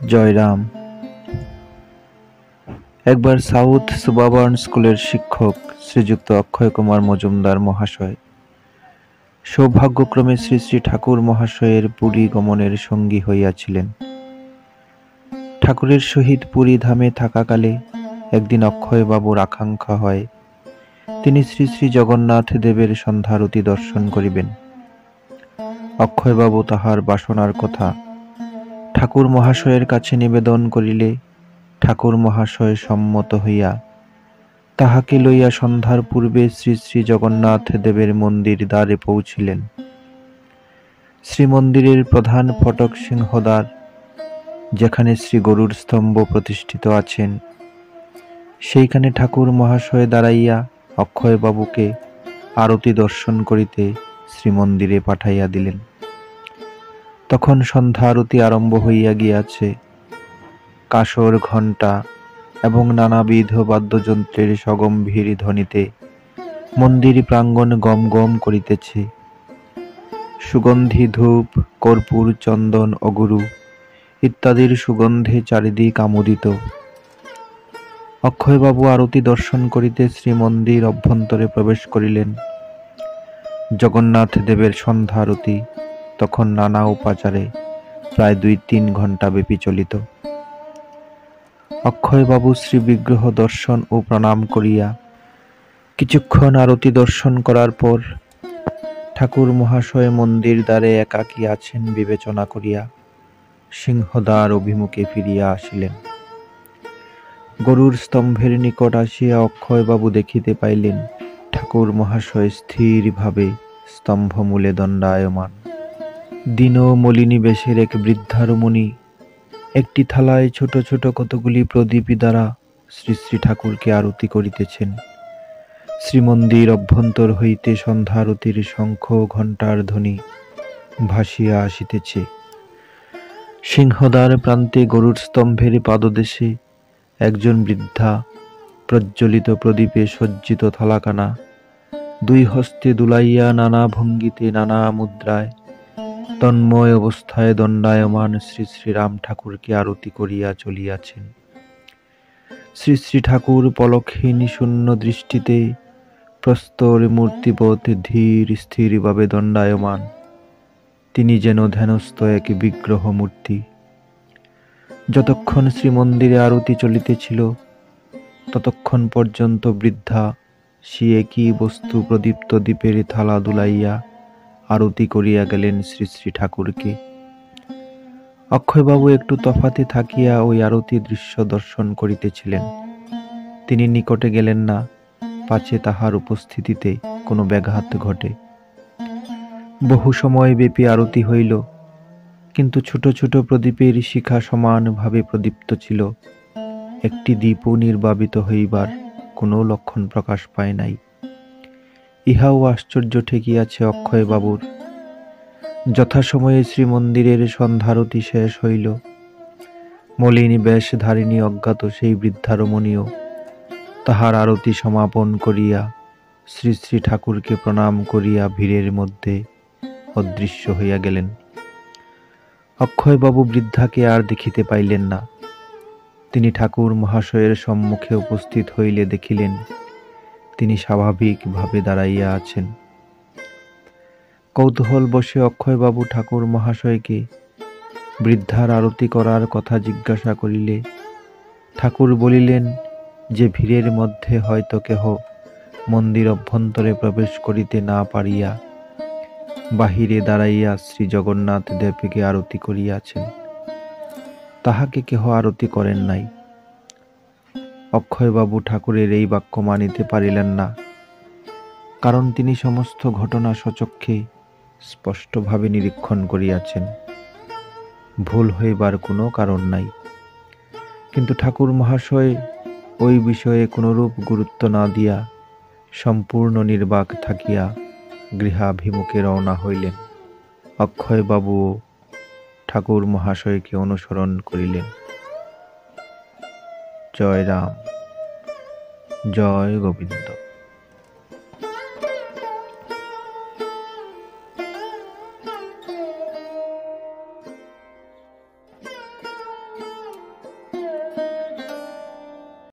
জয়রাম। একবার সাউথ সুবাবার্ন স্কুলের শিক্ষক শ্রীযুক্ত অক্ষয় কুমার মজুমদার মহাশয় সৌভাগ্যক্রমে শ্রী শ্রী ঠাকুর মহাশয়ের পুরী গমনের সঙ্গী হইয়াছিলেন। ঠাকুরের সহিত পুরী ধামে থাকাকালে একদিন অক্ষয়বাবুর আকাঙ্ক্ষা হয় তিনি শ্রী শ্রী জগন্নাথ দেবের সন্ধ্যারতি দর্শন করিবেন। অক্ষয়বাবু তাহার বাসনার কথা ঠাকুর মহাশয়ের কাছে নিবেদন করিলে ঠাকুর মহাশয় সম্মত হইয়া তাহাকে লইয়া সন্ধ্যার পূর্বে শ্রী শ্রী জগন্নাথ দেবের মন্দির দ্বারে পৌঁছিলেন। শ্রীমন্দিরের প্রধান ফটক সিংহদ্বার, যেখানে শ্রী গরুর স্তম্ভ প্রতিষ্ঠিত আছেন, সেইখানে ঠাকুর মহাশয় দাঁড়াইয়া অক্ষয়বাবুকে আরতি দর্শন করিতে শ্রীমন্দিরে পাঠাইয়া দিলেন। তখন সন্ধ্যা আরতি আরম্ভ হইয়া গিয়াছে। কাসর, ঘণ্টা এবং নানাবিধ বাদ্যযন্ত্রের সগম্ভীর ধ্বনিতে মন্দির প্রাঙ্গণ গম গম করিতেছে। সুগন্ধি ধূপ, কর্পূর, চন্দন, অগুরু ইত্যাদির সুগন্ধে চারিদিক আমোদিত। অক্ষয়বাবু আরতি দর্শন করিতে শ্রীমন্দির অভ্যন্তরে প্রবেশ করিলেন। জগন্নাথ দেবের সন্ধ্যা আরতি তখন নানা উপাচারে প্রায় 2-3 ঘণ্টা ব্যাপী চলিত। অক্ষয়বাবু শ্রীবিগ্রহ দর্শন ও প্রণাম করিয়া কিছুক্ষণ আরতি দর্শন করার পর ঠাকুর মহাশয় মন্দির দ্বারে একাকী আছেন বিবেচনা করিয়া সিংহদ্বার অভিমুখে ফিরিয়া আসিলেন। গরুর স্তম্ভের নিকট আসিয়া অক্ষয়বাবু দেখিতে পাইলেন ঠাকুর মহাশয় স্থিরভাবে স্তম্ভমূলে দণ্ডায়মান। দীন মলিনী বেশের এক বৃদ্ধা রমণী একটি থালায় ছোট ছোট কতগুলি প্রদীপ দ্বারা শ্রী শ্রী ঠাকুরকে আরতি করিতেছেন। শ্রীমন্দির অভ্যন্তর হইতে সন্ধ্যা আরতির শঙ্খ ঘণ্টার ধ্বনি ভাসিয়া আসিতেছে। সিংহদ্বার প্রান্তে গরুর স্তম্ভের পাদদেশে একজন বৃদ্ধা প্রজ্বলিত প্রদীপে সজ্জিত থালাখানা 2 হস্তে দুলাইয়া নানা ভঙ্গিতে নানা মুদ্রায় তন্ময় অবস্থায় দণ্ডায়মান শ্রী শ্রীরাম ঠাকুরকে আরতি করিয়া চলিয়াছেন। শ্রী শ্রী ঠাকুর পলকহীন শূন্য দৃষ্টিতে প্রস্তর মূর্তিবৎ ধীর স্থিরভাবে দণ্ডায়মান। তিনি যেন ধ্যানস্থ এক বিগ্রহ মূর্তি। যতক্ষণ শ্রীমন্দিরে আরতি চলিতেছিল ততক্ষণ পর্যন্ত বৃদ্ধা সে একই বস্তু প্রদীপ্ত দীপের থালা দুলাইয়া আরতি করিয়া গেলেন শ্রী শ্রী ঠাকুরকে। অক্ষয়বাবু একটু তফাতে থাকিয়া ওই আরতি দৃশ্য দর্শন করিতেছিলেন। তিনি নিকটে গেলেন না, পাছে তাহার উপস্থিতিতে কোনো ব্যাঘাত ঘটে। বহু সময় ব্যাপী আরতি হইল, কিন্তু ছোট ছোট প্রদীপের শিখা সমানভাবে প্রদীপ্ত ছিল। একটি দীপও নির্বাপিত হইবার কোনো লক্ষণ প্রকাশ পায় নাই। ইহাও আশ্চর্য ঠেকিয়াছে অক্ষয়বাবুর। যথাসময়ে শ্রীমন্দিরের সন্ধ্যারতি শেষ হইল। মলিন বেশধারিণী অজ্ঞাত সেই বৃদ্ধা রমণীও তাহার আরতি সমাপন করিয়া শ্রী শ্রী ঠাকুরকে প্রণাম করিয়া ভিড়ের মধ্যে অদৃশ্য হইয়া গেলেন। অক্ষয়বাবু বৃদ্ধাকে আর দেখিতে পাইলেন না। তিনি ঠাকুর মহাশয়ের সম্মুখে উপস্থিত হইলে দেখিলেন তিনি স্বাভাবিকভাবে দাঁড়াইয়া আছেন। কৌতূহল বশে অক্ষয়বাবু ঠাকুর মহাশয়কে বৃদ্ধার আরতি করার কথা জিজ্ঞাসা করিলে ঠাকুর বলিলেন যে ভিড়ের মধ্যে হয়তো কেহ মন্দির অভ্যন্তরে প্রবেশ করিতে না পারিয়া বাহিরে দাঁড়াইয়া শ্রী জগন্নাথ দেবকে আরতি করিয়াছেন, তাহাকে কেহ আরতি করেন নাই। অক্ষয়বাবু ঠাকুরের এই বাক্য মানিতে পারিলেন না, কারণ তিনি সমস্ত ঘটনা স্বচক্ষে স্পষ্টভাবে নিরীক্ষণ করিয়াছেন। ভুল হইবার কোনো কারণ নাই। কিন্তু ঠাকুর মহাশয় ওই বিষয়ে কোনরূপ গুরুত্ব না দিয়া সম্পূর্ণ নির্বাক থাকিয়া গৃহাভিমুখে রওনা হইলেন। অক্ষয়বাবুও ঠাকুর মহাশয়কে অনুসরণ করিলেন। জয় রাম, জয় গোবিন্দ।